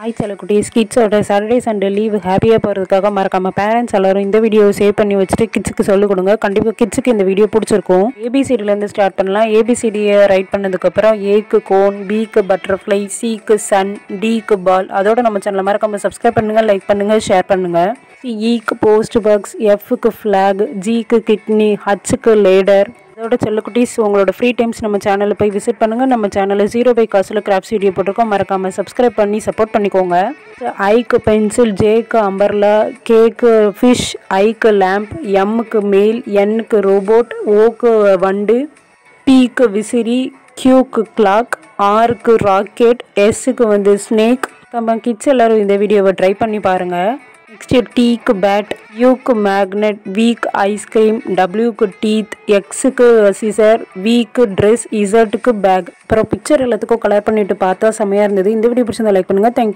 Hi செல்லக்குட்டீஸ், கிட்ஸோட Saturday Sunday leave ஹாப்பியாக போகிறதுக்காக மறக்காமல் பேரண்ட்ஸ் எல்லோரும் இந்த வீடியோவை சேவ் பண்ணி வச்சுட்டு கிட்ஸுக்கு சொல்லிக் கொடுங்க. கண்டிப்பாக கிட்ஸுக்கு இந்த வீடியோ பிடிச்சிருக்கும். ஏபிசிடிலேருந்து ஸ்டார்ட் பண்ணலாம். ஏபிசிடியை ரைட் பண்ணதுக்கப்புறம் ஏக்கு கோன், பிக்கு பட்டர்ஃப்ளை, சிக்கு சன், டிக்கு பால். அதோட நம்ம சேனலை மறக்காமல் சப்ஸ்கிரைப் பண்ணுங்கள், லைக் பண்ணுங்கள், ஷேர் பண்ணுங்கள். ஈக்கு போஸ்ட் பாக்ஸ், எஃப்க்கு ஃப்ளாக், ஜிக்கு கிட்னி, ஹச்சுக்கு லேடர். அதோட செல்லக்குட்டீஸ், உங்களோட ஃப்ரீ டைம்ஸ் நம்ம சேனலில் போய் விசிட் பண்ணுங்கள். நம்ம சேனலில் 0 பை காசில் கிராஃப்ட்ஸ் வீடியோ போட்டிருக்கோம். மறக்காமல் சப்ஸ்கிரைப் பண்ணி சப்போர்ட் பண்ணிக்கோங்க. ஐக்கு பென்சில், ஜேக்கு அம்பர்லா, கேக்கு ஃபிஷ், ஐக்கு லேம்ப், எம்முக்கு மெயில், என்னுக்கு ரோபோட், ஓக்கு வண்டு, பிக்கு விசிறி, கியூக்கு கிளாக், ஆருக்கு ராக்கெட், எஸ்ஸுக்கு ஸ்னேக். நம்ம கிட்ஸ் எல்லோரும் இந்த வீடியோவை ட்ரை பண்ணி பாருங்கள். நெக்ஸ்ட்டு டீக்கு பேட், யூக்கு மேக்னெட், வீக்கு ஐஸ்கிரீம், டபிள்யூக்கு டீத், எக்ஸுக்கு சிசர், வீக்கு ட்ரெஸ், இசட்டுக்கு பேக். அப்புறம் பிக்சர் எல்லாத்துக்கும் கலர் பண்ணிட்டு பார்த்தா செம்மையாக இருந்தது. இந்த வீடியோ பிடிச்சிருந்தா லைக் பண்ணுங்கள். தேங்க்யூ.